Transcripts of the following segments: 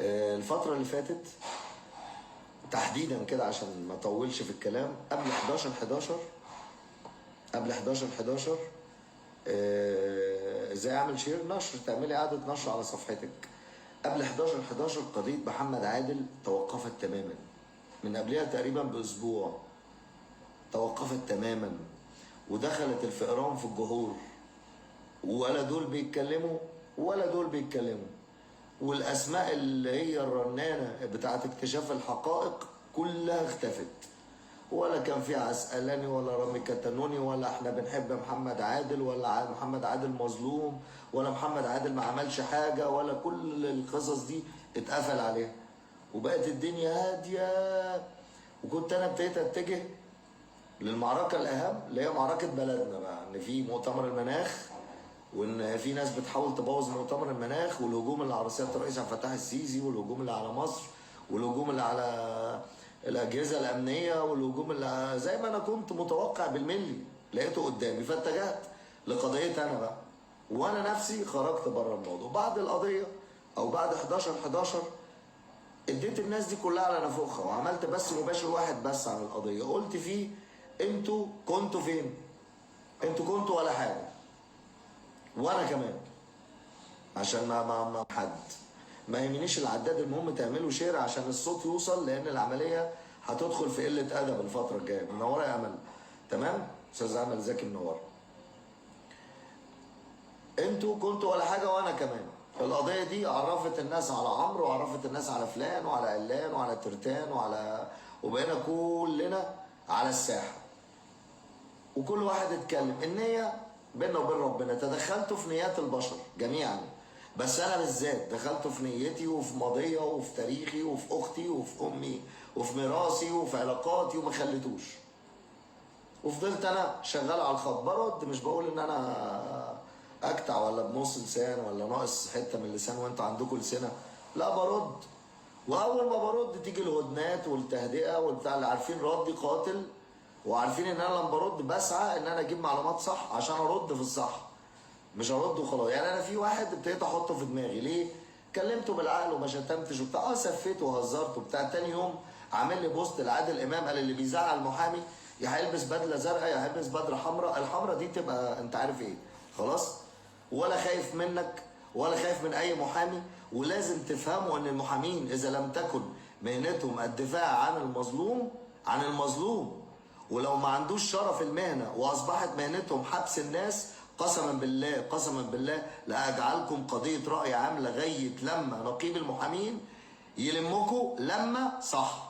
الفترة اللي فاتت تحديدا كده عشان ما اطولش في الكلام، قبل 11/11 ازاي اعمل شير نشر، تعملي اعادة نشر على صفحتك. قبل 11/11 قضية محمد عادل توقفت تماما، من قبلها تقريبا باسبوع توقفت تماما، ودخلت الفئران في الجهور، ولا دول بيتكلموا ولا دول بيتكلموا، والاسماء اللي هي الرنانه بتاعت اكتشاف الحقائق كلها اختفت، ولا كان في عسقلاني ولا رامي كتانوني ولا احنا بنحب محمد عادل ولا محمد عادل مظلوم ولا محمد عادل ما عملش حاجه، ولا كل القصص دي اتقفل عليها، وبقت الدنيا هاديه. وكنت انا ابتديت اتجه للمعركه الاهم اللي هي معركه بلدنا بقى، ان في مؤتمر المناخ، وان في ناس بتحاول تبوظ مؤتمر المناخ، والهجوم اللي على سياده الرئيس عبد الفتاح السيسي، والهجوم اللي على مصر، والهجوم اللي على الاجهزه الامنيه، والهجوم اللي زي ما انا كنت متوقع بالملي لقيته قدامي، فاتجهت لقضيتي انا بقى، وانا نفسي خرجت بره الموضوع. بعد القضيه او بعد 11/11 اديت الناس دي كلها على نافوخها، وعملت بس مباشر واحد بس عن القضيه، قلت فيه انتوا كنتوا فين؟ انتوا كنتوا ولا حاجه، وانا كمان، عشان ما حد ما يهمنيش العداد، المهم تعملوا شير عشان الصوت يوصل، لان العمليه هتدخل في قله ادب الفتره الجايه. منوره يا امل، تمام؟ استاذ امل زكي منوره. انتوا كنتوا ولا حاجه وانا كمان. القضيه دي عرفت الناس على عمرو، وعرفت الناس على فلان وعلى علان وعلى ترتان وبقينا كلنا على الساحه، وكل واحد اتكلم. النيه بيننا وبين ربنا، تدخلت في نيات البشر جميعا، بس انا بالذات دخلت في نيتي وفي ماضيه وفي تاريخي وفي اختي وفي امي وفي ميراثي وفي علاقاتي، وما خليتوش، وفضلت انا شغال على الخط برد. مش بقول ان انا اكتع ولا بنص لسان ولا ناقص حته من اللسان وانتوا عندكم لسانه، لا برد. واول ما برد تيجي الهدنات والتهدئه والبتاع، اللي عارفين ردي قاتل، وعارفين ان انا لما برد بسعى ان انا اجيب معلومات صح عشان ارد في الصح، مش ارد وخلاص. يعني انا في واحد ابتديت احطه في دماغي، ليه؟ كلمته بالعقل وما شتمتش وبتاع، سفيت وهزرت وبتاع. تاني يوم عامل لي بوست لعادل امام، قال اللي بيزعل المحامي يا هيلبس بدله زرقاء يا هيلبس بدله حمراء، الحمراء دي تبقى انت عارف ايه، خلاص؟ ولا خايف منك ولا خايف من اي محامي. ولازم تفهموا ان المحامين اذا لم تكن مهنتهم الدفاع عن المظلوم، ولو ما عندوش شرف المهنه واصبحت مهنتهم حبس الناس، قسما بالله لاجعلكم قضيه راي عام لغايه لما نقيب المحامين يلمكوا لما صح.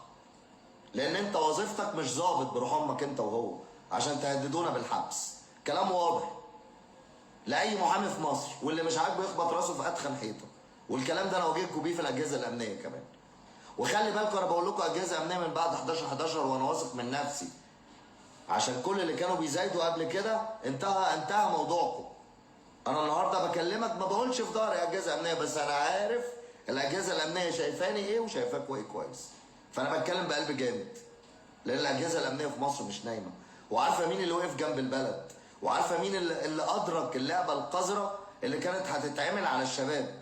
لان انت وظيفتك مش ظابط بروح امك انت وهو عشان تهددونا بالحبس. كلام واضح لاي محامي في مصر، واللي مش عاجبه يخبط راسه في اتخن حيطه. والكلام ده انا واجهكم بيه في الاجهزه الامنيه كمان. وخلي بالكم انا بقول لكم اجهزه امنيه من بعد 11/11 وانا واثق من نفسي، عشان كل اللي كانوا بيزايدوا قبل كده انتهى موضوعكم. انا النهارده بكلمك ما بقولش في ظهري اجهزه امنيه، بس انا عارف الاجهزه الامنيه شايفاني ايه وشايفاكوا ايه كويس، فانا بتكلم بقلب جامد، لان الاجهزه الامنيه في مصر مش نايمه، وعارفه مين اللي وقف جنب البلد، وعارفه مين اللي ادرك اللعبه القذره اللي كانت هتتعمل على الشباب.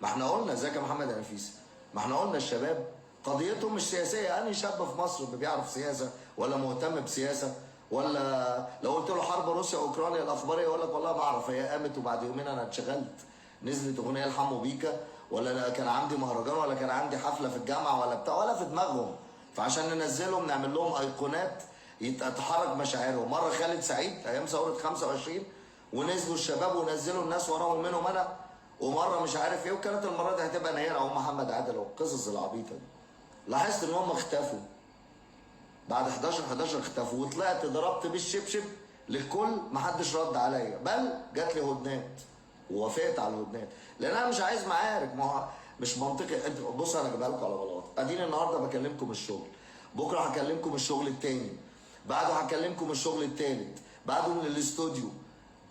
ما احنا قلنا ازيك يا محمد يا نفيسه، ما احنا قلنا الشباب قضيتهم مش سياسيه. انهي شاب في مصر بيعرف سياسه ولا مهتم بسياسه؟ ولا لو قلت له حرب روسيا واوكرانيا الاخباريه يقول لك والله ما اعرف، هي قامت وبعد يومين انا اتشغلت، نزلت اغنيه لحمو بيكا، ولا كان عندي مهرجان، ولا كان عندي حفله في الجامعه ولا بتاع، ولا في دماغهم. فعشان ننزلهم نعمل لهم ايقونات يتحرك مشاعرهم. مره خالد سعيد ايام ثوره 25 ونزلوا الشباب ونزلوا الناس وراهم منهم انا، ومره مش عارف ايه، وكانت المره دي هتبقى نيره او محمد عادل والقصص العبيطه دي. لاحظت ان هم اختفوا بعد 11/11 اختفوا، وطلعت ضربت بالشبشب للكل، محدش رد عليا، بل جات لي هدنات ووافقت على الهدنات، لان انا مش عايز معارك. ما هو مش منطقي. بص انا جايبها لكم على بلاط، اديني النهارده بكلمكم الشغل، بكره هكلمكم الشغل التاني، بعده هكلمكم الشغل التالت، بعده من الاستوديو.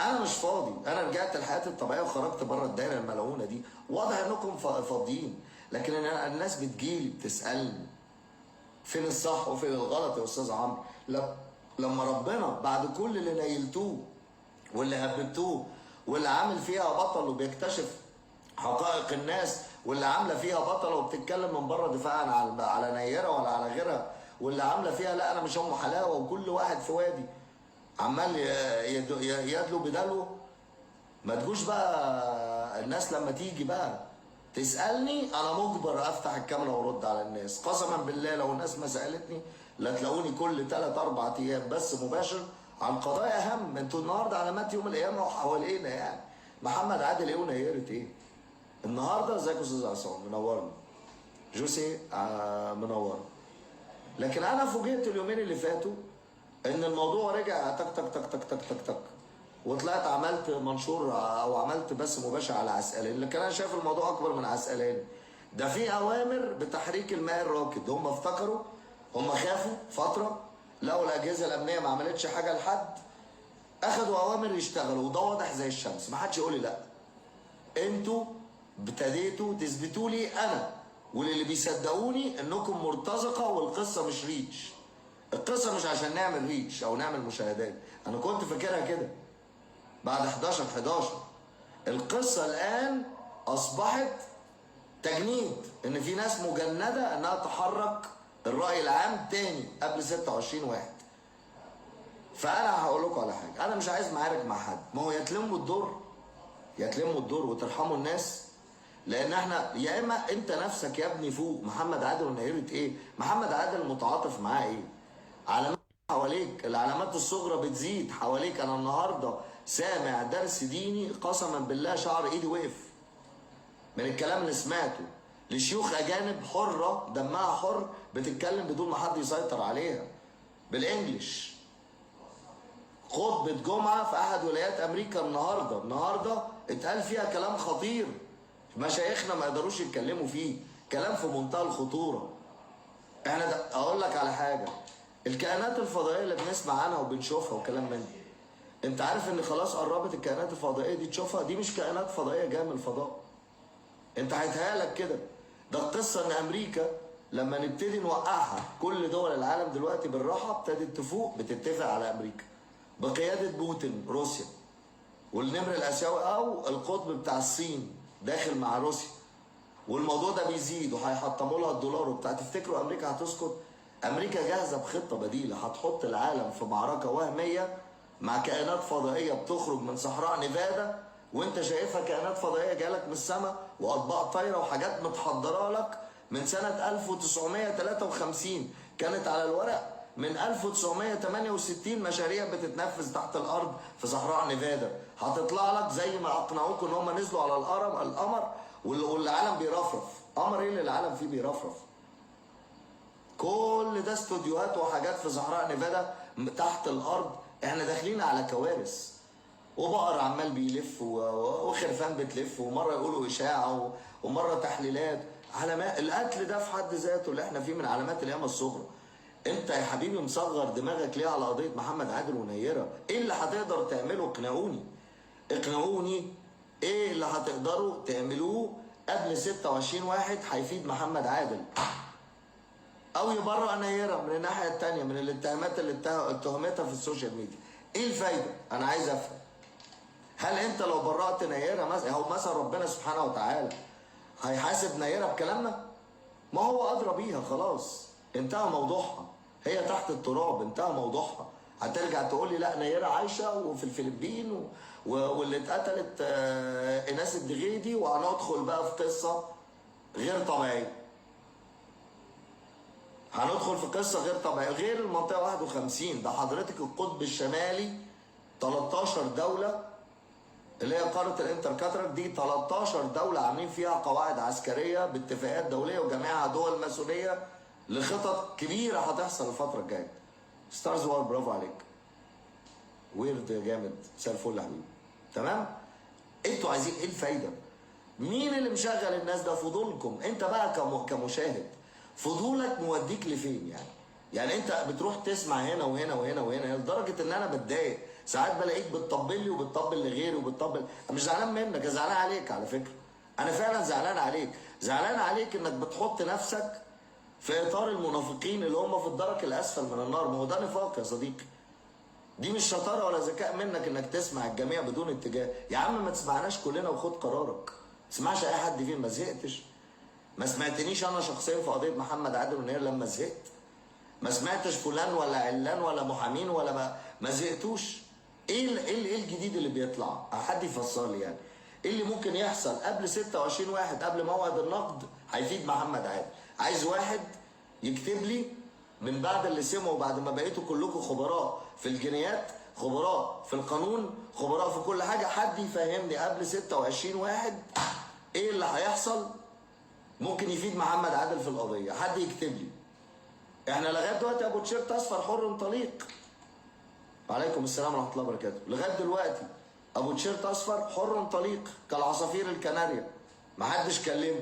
انا مش فاضي، انا رجعت لحياتي الطبيعيه وخرجت بره الدايره الملعونه دي. واضح انكم فاضيين، لكن الناس بتجيلي بتسالني فين الصح وفين الغلط يا استاذ عمرو. لما ربنا بعد كل اللي نيلتوه واللي هببتوه واللي عامل فيها بطل وبيكتشف حقائق الناس واللي عامله فيها بطله وبتتكلم من بره دفاعا على نيره ولا على غيرها، واللي عامله فيها لا انا مش ام حلاوه، وكل واحد في وادي عمال يدلو بدلو. ما تجوش بقى الناس لما تيجي بقى تسالني انا مجبر افتح الكاميرا وارد على الناس. قسما بالله لو الناس ما سالتني لا تلاقوني كل 3 4 ايام بس مباشر عن قضايا اهم. انتوا النهارده علامات يوم القيامه وحوالينا يعني. محمد عادل ايه ونيرت ايه؟ النهارده ازيك يا استاذ عصام منورنا. جوسي منورنا. لكن انا فوجئت اليومين اللي فاتوا ان الموضوع رجع تك تك تك تك تك تك تك، وطلعت عملت منشور او عملت بث مباشر على عسقلين. لكن انا شايف الموضوع اكبر من عسقلين. ده في اوامر بتحريك الماء الراكد. هم افتكروا، هم خافوا فتره، لقوا الاجهزه الامنيه ما عملتش حاجه لحد، اخذوا اوامر يشتغلوا، وده واضح زي الشمس. ما حدش يقول لي لا. انتوا ابتديتوا تثبتوا لي انا وللي بيصدقوني انكم مرتزقه، والقصه مش ريتش. القصه مش عشان نعمل ريتش او نعمل مشاهدات. انا كنت فاكرها كده بعد 11/11. القصه الان اصبحت تجنيد، ان في ناس مجنده انها تحرك الراي العام تاني قبل 26/1. فانا هقول لكم على حاجه، انا مش عايز معارك مع حد. ما هو يا تلموا الدور، يا تلموا الدور وترحموا الناس. لان احنا يا اما انت نفسك يا ابني فوق. محمد عادل ونيرة ايه؟ محمد عادل متعاطف معاه ايه؟ علامات حواليك، العلامات الصغرى بتزيد حواليك. انا النهارده سامع درس ديني قسما بالله شعر ايدي وقف من الكلام اللي سمعته لشيوخ اجانب حره دمها حر بتتكلم بدون ما حد يسيطر عليها بالانجلش. خطبه جمعه في احد ولايات امريكا النهارده اتقال فيها كلام خطير، مشايخنا ما يقدروش يتكلموا فيه، كلام في منتهى الخطوره. احنا اقول لك على حاجه، الكائنات الفضائيه اللي بنسمع عنها وبنشوفها وكلام من دي، انت عارف ان خلاص قربت الكائنات الفضائيه دي تشوفها؟ دي مش كائنات فضائيه جايه من الفضاء، انت هيتهيألك كده. ده القصه ان امريكا لما نبتدي نوقعها، كل دول العالم دلوقتي بالراحه ابتدت تفوق، بتتفق على امريكا بقياده بوتين روسيا، والنمر الاسيوي او القطب بتاع الصين داخل مع روسيا، والموضوع ده بيزيد وهيحطموا لها الدولار وبتاع. تفتكروا امريكا هتسكت؟ امريكا جاهزه بخطه بديله هتحط العالم في معركه وهميه مع كائنات فضائيه بتخرج من صحراء نيفادا، وانت شايفها كائنات فضائيه جالك من السماء واطباق طايره وحاجات متحضره لك من سنه 1953 كانت على الورق. من 1968 مشاريع بتتنفذ تحت الارض في صحراء نيفادا هتطلع لك زي ما اقنعوك ان هم نزلوا على القمر والعالم بيرفرف. قمر ايه اللي العالم فيه بيرفرف؟ كل ده استوديوهات وحاجات في صحراء نيفادا تحت الارض. احنا داخلين على كوارث، وبقر عمال بيلف وخرفان بتلف، ومره يقولوا اشاعه ومره تحليلات. علامات القتل ده في حد ذاته اللي احنا فيه من علامات القيامه الصغرى. انت يا حبيبي مصغر دماغك ليه على قضيه محمد عادل ونيره؟ ايه اللي هتقدر تعمله؟ اقنعوني اقنعوني، ايه اللي هتقدروا تعملوه قبل 26/1 هيفيد محمد عادل او يبرأ نيره من الناحيه الثانيه من الاتهامات اللي اتهمتها في السوشيال ميديا؟ ايه الفايده؟ انا عايز افهم. هل انت لو برأت نيره مثلا، هو مثلا ربنا سبحانه وتعالى هيحاسب نيره بكلامنا؟ ما هو ادرى بيها، خلاص انتهى موضوعها، هي تحت التراب انتهى موضوعها. هترجع تقول لي لا نيره عايشه وفي الفلبين واللي اتقتلت ايناس الدغيدي، وهندخل بقى في قصه غير طبيعيه. هندخل في قصه غير طبيعيه غير المنطقه 51. ده حضرتك القطب الشمالي 13 دوله اللي هي قاره الانتركاترك دي، 13 دوله عاملين فيها قواعد عسكريه باتفاقات دوليه وجميعها دول ماسونيه لخطط كبيره هتحصل الفتره الجايه. ستارز وار، برافو عليك. ويرد جامد، مساء الفل يا حبيبي. تمام؟ انتوا عايزين ايه الفايده؟ مين اللي مشغل الناس ده؟ فضولكم انت بقى كمشاهد. فضولك موديك لفين يعني؟ يعني انت بتروح تسمع هنا وهنا وهنا وهنا لدرجه ان انا بتضايق ساعات بلاقيك بتطبل لي وبتطبل لغيري وبتطبل. انا مش زعلان منك، انا زعلان عليك على فكره. انا فعلا زعلان عليك، زعلان عليك انك بتحط نفسك في اطار المنافقين اللي هم في الدرك الاسفل من النار. ما هو ده نفاق يا صديقي. دي مش شطاره ولا ذكاء منك انك تسمع الجميع بدون اتجاه. يا عم ما تسمعناش كلنا وخد قرارك. ما تسمعش اي حد فينا، ما زهقتش؟ ما سمعتنيش انا شخصيا في قضيه محمد عادل منير لما زهقت؟ ما سمعتش فلان ولا علان ولا محامين ولا ما زهقتوش؟ ايه الجديد اللي بيطلع؟ حد يفسر لي يعني ايه اللي ممكن يحصل قبل 26 واحد قبل موعد النقد هيفيد محمد عادل؟ عايز واحد يكتب لي من بعد اللي سمعوا، بعد ما بقيتوا كلكم خبراء في الجنايات، خبراء في القانون، خبراء في كل حاجه، حد يفهمني قبل 26 واحد ايه اللي هيحصل ممكن يفيد محمد عادل في القضيه؟ حد يكتب لي. احنا لغايه دلوقتي ابو تيشيرت اصفر حر طليق. وعليكم السلام ورحمه الله وبركاته. لغايه دلوقتي ابو تيشيرت اصفر حر طليق كالعصافير الكناريا، ما حدش كلمه.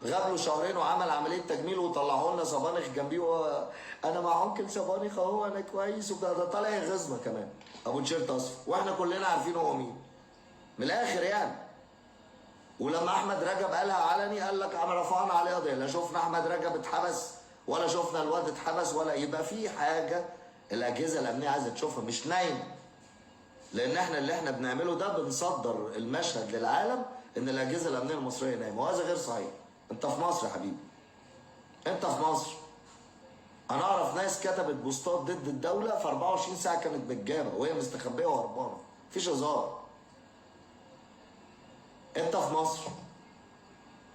غاب له شهرين وعمل عمليه تجميل وطلعوا لنا صبانخ جنبيه انا مع انكل صبانخ اهو انا كويس وبتاع، ده طالع يغيظنا كمان ابو تيشيرت اصفر، واحنا كلنا عارفين هو مين من الاخر يعني. ولما احمد رجب قالها علني قال لك انا رفعنا عليه قضيه، لا شفنا احمد رجب اتحبس ولا شفنا الواد اتحبس ولا يبقى في حاجه الاجهزه الامنيه عايزه تشوفها، مش نايم. لان احنا اللي احنا بنعمله ده بنصدر المشهد للعالم ان الاجهزه الامنيه المصريه نايمه، وهذا غير صحيح. انت في مصر يا حبيبي، انت في مصر. انا اعرف ناس كتبت بوستات ضد الدوله في 24 ساعه كانت متجابه وهي مستخبيه وهربانه، مفيش هزار. انت في مصر،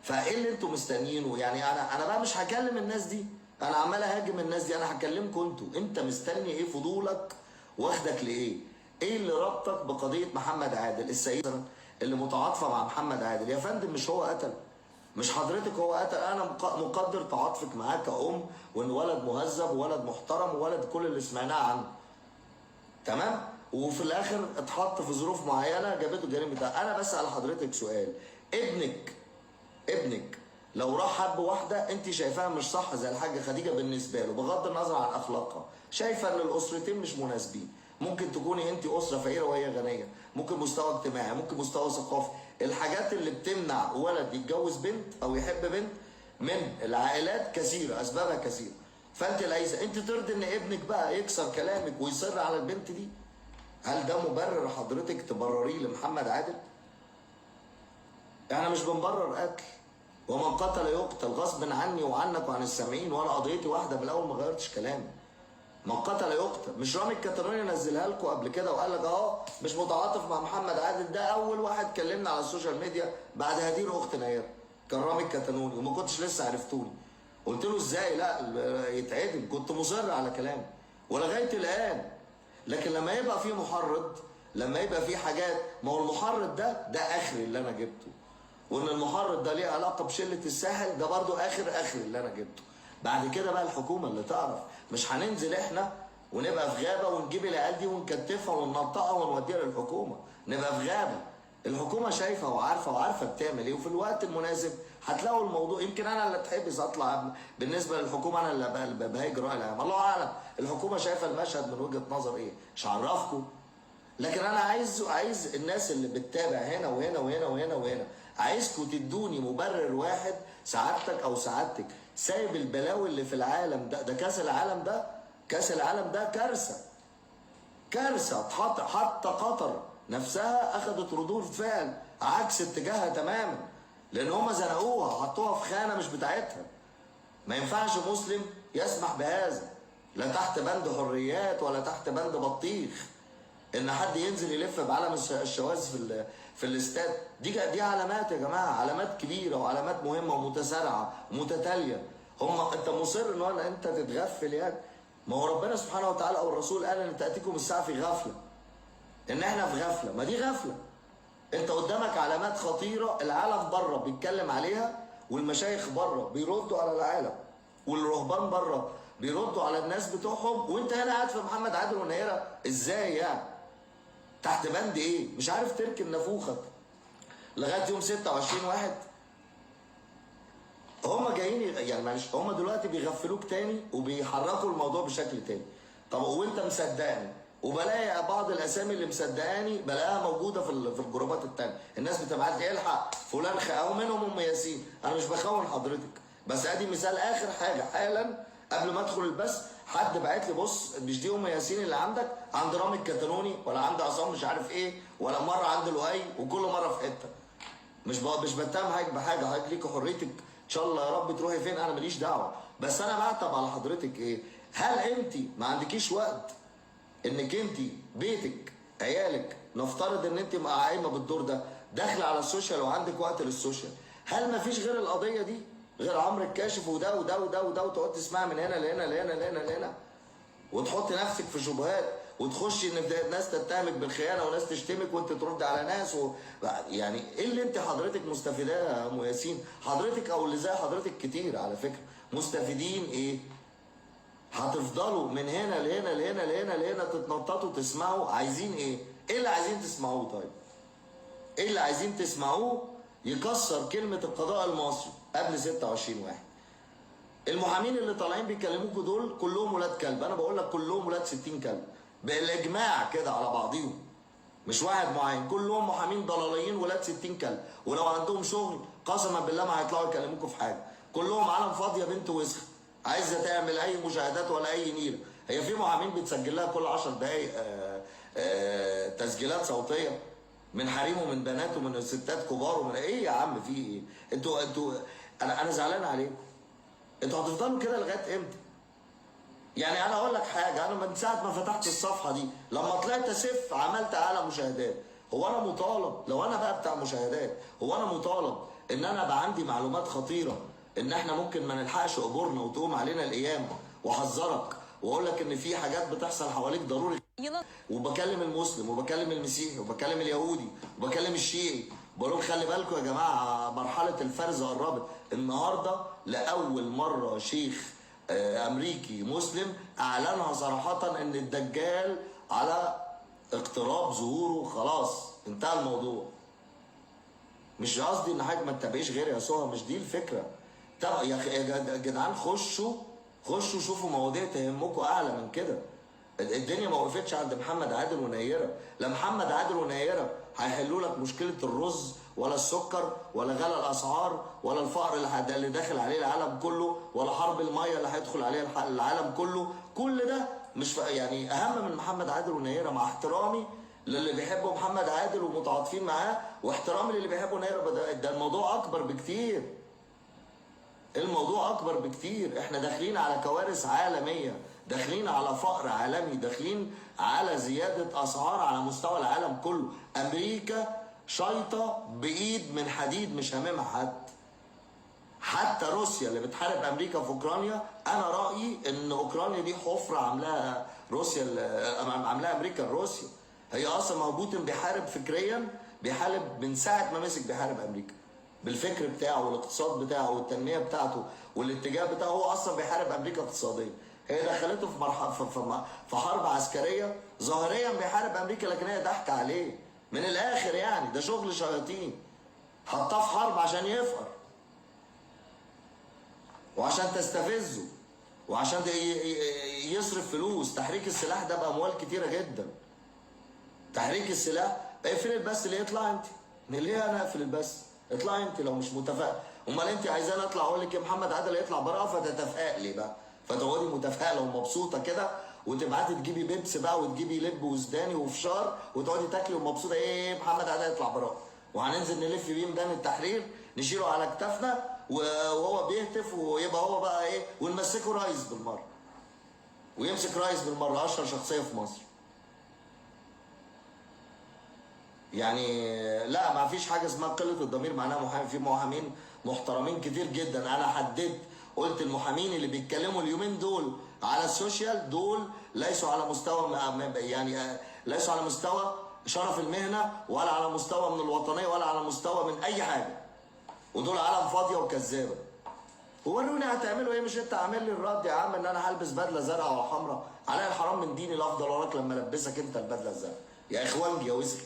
فايه اللي انتوا مستنيينه؟ يعني انا بقى مش هكلم الناس دي، انا عمال اهاجم الناس دي، انا هكلمكم انتوا. انت مستني ايه؟ فضولك واخدك لايه؟ ايه اللي ربطك بقضيه محمد عادل؟ السيده اللي متعاطفه مع محمد عادل يا فندم، مش هو قتل، مش حضرتك هو قتل. انا مقدر تعاطفك معاه كأم، وان ولد مهذب وولد محترم وولد كل اللي سمعناه عنه، تمام؟ وفي الاخر اتحط في ظروف معينه جابته الجريمه بتاعه. انا بسال حضرتك سؤال، ابنك لو راح حب واحده انت شايفاها مش صح زي الحاجه خديجه بالنسبه له بغض النظر عن اخلاقها، شايفه ان الاسرتين مش مناسبين، ممكن تكوني انت اسره فقيره وهي غنيه، ممكن مستوى اجتماعي، ممكن مستوى ثقافي، الحاجات اللي بتمنع ولد يتجوز بنت او يحب بنت من العائلات كثيره، اسبابها كثيره. فانت العايزه انت ترضي ان ابنك بقى يكسر كلامك ويصر على البنت دي؟ هل ده مبرر حضرتك تبرريه لمحمد عادل؟ احنا مش بنبرر قتل، ومن قتل يقتل غصب عني وعنك وعن السامعين، وانا قضيتي واحده من الاول ما غيرتش كلامي. من قتل يقتل. مش رامي الكتالوني نزلها لكم قبل كده وقال لك اهو مش متعاطف مع محمد عادل؟ ده اول واحد كلمنا على السوشيال ميديا بعد هدير اخت نيره كان رامي الكتالوني، وما كنتش لسه عرفتوني. قلت له ازاي لا يتعدم، كنت مصر على كلامي ولغايه الان. لكن لما يبقى في محرض، لما يبقى في حاجات، ما هو المحرض ده اخري اللي انا جبته، وان المحرض ده ليه علاقه بشله الساحل ده برضو اخر اللي انا جبته. بعد كده بقى الحكومه اللي تعرف، مش هننزل احنا ونبقى في غابه ونجيب العيال دي ونكتفها وننطقها ونوديها للحكومه، نبقى في غابه. الحكومه شايفه وعارفه بتعمل ايه، وفي الوقت المناسب هتلاقوا الموضوع. يمكن انا اللي اتحبس اطلع بالنسبه للحكومه، انا اللي بهاجر راي العام، الله اعلم الحكومه شايفه المشهد من وجهه نظر ايه، مش هعرفكم. لكن انا عايز الناس اللي بتتابع هنا وهنا وهنا وهنا وهنا، عايزكم تدوني مبرر واحد سعادتك او سعادتك سايب البلاوي اللي في العالم ده كاس العالم ده كارثه. حتى قطر نفسها اخذت ردود فعل عكس اتجاهها تماما، لان هم زنقوها حطوها في خانه مش بتاعتها. ما ينفعش مسلم يسمح بهذا، لا تحت بند حريات ولا تحت بند بطيخ، ان حد ينزل يلف بعلم الشواذ في الاستاد. دي علامات يا جماعه، علامات كبيره وعلامات مهمه ومتسارعه ومتتاليه. انت مصر ان انت تتغفل يعني؟ ما هو ربنا سبحانه وتعالى او الرسول قال ان تاتيكم الساعه في غفله، ان احنا في غفله. ما دي غفله، انت قدامك علامات خطيره العالم بره بيتكلم عليها، والمشايخ بره بيردوا على العالم، والرهبان بره بيردوا على الناس بتوعهم، وانت هنا قاعد في محمد عادل ونيره. ازاي يعني؟ تحت بند ايه؟ مش عارف تركن نافوخك لغايه يوم 26 واحد. هم جايين يعني معلش، هم دلوقتي بيغفلوك تاني وبيحركوا الموضوع بشكل تاني. طب وانت مصدقني، وبلاقي بعض الاسامي اللي مصدقاني بلاقيها موجوده في الجروبات التانيه، الناس بتبعت لي الحق فلان او منهم ام ياسين. انا مش بخون حضرتك، بس ادي مثال اخر حاجه حالا قبل ما ادخل البث. حد بعت لي بص مش دي ام ياسين اللي عندك، عند رامي الكتالوني ولا عند عصام مش عارف ايه، ولا مره عند لؤي، وكل مره في حته. مش بتهم حضرتك بحاجه، حضرتك ليك حريتك شاء الله يا رب تروحي فين، انا ماليش دعوه. بس انا بعتب على حضرتك ايه؟ هل انت ما عندكيش وقت انك انت بيتك عيالك، نفترض ان انت قايمه بالدور ده، داخله على السوشيال وعندك وقت للسوشيال، هل ما فيش غير القضيه دي، غير عمرو الكاشف وده وده وده وده، وتقعد تسمعي من هنا لهنا لهنا لهنا لهنا، وتحط نفسك في شبهات، وتخشي ان ناس تتهمك بالخيانه وناس تشتمك وانت ترد على ناس يعني ايه اللي انت حضرتك مستفيداه يا ام ياسين؟ حضرتك او اللي زي حضرتك كتير على فكره مستفيدين ايه؟ هتفضلوا من هنا لهنا لهنا لهنا لهنا تتنططوا تسمعوا، عايزين ايه؟ ايه اللي عايزين تسمعوه طيب؟ ايه اللي عايزين تسمعوه يكسر كلمه القضاء المصري قبل 26 واحد؟ المحامين اللي طالعين بيكلموكوا دول كلهم ولاد كلب، انا بقول لك كلهم ولاد 60 كلب بالاجماع كده على بعضيهم، مش واحد معين، كلهم محامين ضلاليين ولاد 60 كلب، ولو عندهم شغل قسما بالله ما هيطلعوا يكلموكوا في حاجه، كلهم عالم فاضيه بنت وسخه عايزه تعمل اي مشاهدات ولا اي نيله. هي في محامين بتسجل لها كل 10 دقائق تسجيلات صوتيه من حريم ومن بنات ومن ستات كبار ومن ايه يا عم في ايه؟ انتوا انا زعلان عليكم. انتوا هتفضلوا كده لغايه امتى؟ يعني انا اقول لك حاجه، انا من ساعه ما فتحت الصفحه دي لما طلعت اسف عملت اعلى مشاهدات. هو انا مطالب لو انا بقى بتاع مشاهدات، هو انا مطالب ان انا بقى عندي معلومات خطيره ان احنا ممكن ما نلحقش قبورنا وتقوم علينا القيامه، واحذرك واقول لك ان في حاجات بتحصل حواليك ضروري، وبكلم المسلم وبكلم المسيحي وبكلم اليهودي وبكلم الشيعي، بقول لهم خلي بالكم يا جماعه مرحله الفرز قربت. النهارده لاول مره شيخ امريكي مسلم اعلنها صراحه ان الدجال على اقتراب ظهوره، خلاص انتهى الموضوع. مش قصدي ان حضرتك ما تتابعيش غيري يا سهى، مش دي الفكره. طب يا جدعان خشوا شوفوا مواضيع تهمكم اعلى من كده. الدنيا ما وقفتش عند محمد عادل ونيره، لا محمد عادل ونيره هيحلوا لك مشكله الرز ولا السكر ولا غلاء الاسعار ولا الفقر اللي داخل عليه العالم كله ولا حرب الميه اللي هيدخل عليها العالم كله. كل ده مش يعني اهم من محمد عادل ونيره، مع احترامي للي بيحبوا محمد عادل ومتعاطفين معاه واحترامي للي بيحبوا نيره. ده الموضوع اكبر بكتير، الموضوع اكبر بكتير. احنا داخلين على كوارث عالميه، داخلين على فقر عالمي، داخلين على زياده اسعار على مستوى العالم كله. امريكا شايطه بايد من حديد مش هاممها حد. حتى روسيا اللي بتحارب امريكا في اوكرانيا، انا رايي ان اوكرانيا دي حفره عاملاها روسيا، عاملاها امريكا لروسيا. هي اصلا ما بوتين بيحارب فكريا، بيحارب من ساعه ما مسك بيحارب امريكا بالفكر بتاعه والاقتصاد بتاعه والتنميه بتاعته والاتجاه بتاعه. هو اصلا بيحارب امريكا اقتصاديا، هي دخلته في مرحله في حرب عسكريه ظاهريا بيحارب امريكا، لكن هي ضحكه عليه من الاخر. يعني ده شغل شياطين، حطاه في حرب عشان يفقر وعشان تستفزه وعشان يصرف فلوس. تحريك السلاح ده باموال كتيره جدا. تحريك السلاح، اقفل البث ليه؟ اطلع انت. ليه انا اقفل البث؟ اطلعي انت لو مش متفائل. امال انت عايزاني اطلع اقول لك يا محمد عادل يطلع براءه فتتفائلي بقى، فتقعدي متفائله ومبسوطه كده، وتبعتي تجيبي بيبس بقى وتجيبي لب وسوداني وفشار وتقعدي تاكلي ومبسوطه. ايه محمد عادل يطلع براءه، وهننزل نلف بيه ميدان التحرير نشيله على كتافنا وهو بيهتف ويبقى هو بقى ايه، ونمسكه رئيس بالمره، ويمسك رئيس بالمره، اشهر شخصيه في مصر. يعني لا، ما فيش حاجه اسمها قله الضمير معناها محامي. في محامين محترمين كتير جدا. انا حددت قلت المحامين اللي بيتكلموا اليومين دول على السوشيال دول ليسوا على مستوى، يعني ليسوا على مستوى شرف المهنه ولا على مستوى من الوطنيه ولا على مستوى من اي حاجه، ودول عالم فاضيه وكذابه. ووروني هتعملوا ايه. مش انت عامل لي الرد يا عم ان انا هلبس بدله زرقاء ولا حمراء؟ عليا الحرام من ديني الافضل وراك لما البسك انت البدله الزرقاء يا اخوانجي يا وزري.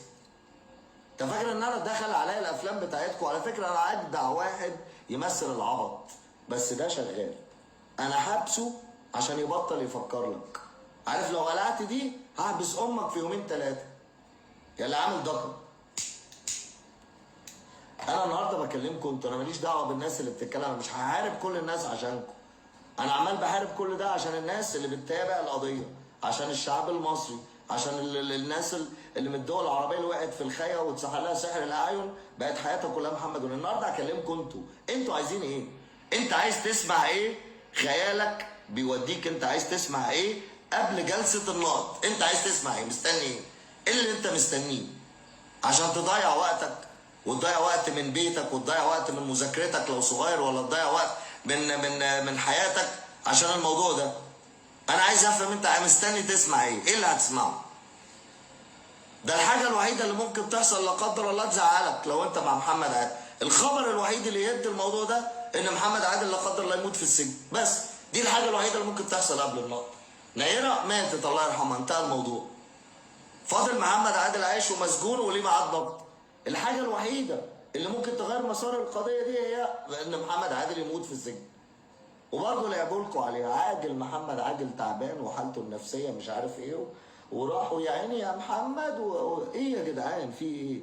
انت فاكر ان انا دخل عليا الافلام بتاعتكم؟ على فكره انا اجدع واحد يمثل العبط، بس ده شغال. انا حابسه عشان يبطل يفكر لك. عارف لو قلعت دي هحبس امك في يومين ثلاثه يا اللي عامل ضكر. انا النهارده بكلمكم انتوا، انا ماليش دعوه بالناس اللي بتتكلم. انا مش هحارب كل الناس عشانكم، انا عمال بحارب كل ده عشان الناس اللي بتتابع القضيه، عشان الشعب المصري، عشان الناس اللي من الدول العربيه اللي وقعت في الخيا واتسحل لها سحر الاعين بقت حياتها كلها محمد. النهارده هكلمكم انتوا عايزين ايه؟ انت عايز تسمع ايه؟ خيالك بيوديك انت عايز تسمع ايه قبل جلسة النقد. انت عايز تسمع ايه؟ مستني ايه؟ ايه اللي انت مستنيه عشان تضيع وقتك وتضيع وقت من بيتك وتضيع وقت من مذاكرتك لو صغير، ولا تضيع وقت من حياتك عشان الموضوع ده؟ انا عايز افهم انت مستني تسمع ايه؟ ايه اللي هتسمعه؟ ده الحاجة الوحيدة اللي ممكن تحصل لا قدر الله تزعلك لو انت مع محمد عادل. الخبر الوحيد اللي يدي الموضوع ده ان محمد عادل لا قدر الله يموت في السجن، بس دي الحاجة الوحيدة اللي ممكن تحصل قبل النقد. نيرة ماتت الله يرحمها، انتهى الموضوع. فاضل محمد عادل عايش ومسجون وليه ميعاد نقد. الحاجة الوحيدة اللي ممكن تغير مسار القضية دي هي ان محمد عادل يموت في السجن. وبرضه لعبوا لكم عليها، عاجل محمد عاجل تعبان وحالته النفسيه مش عارف ايه، وراحوا يا عيني يا محمد ايه يا جدعان في ايه؟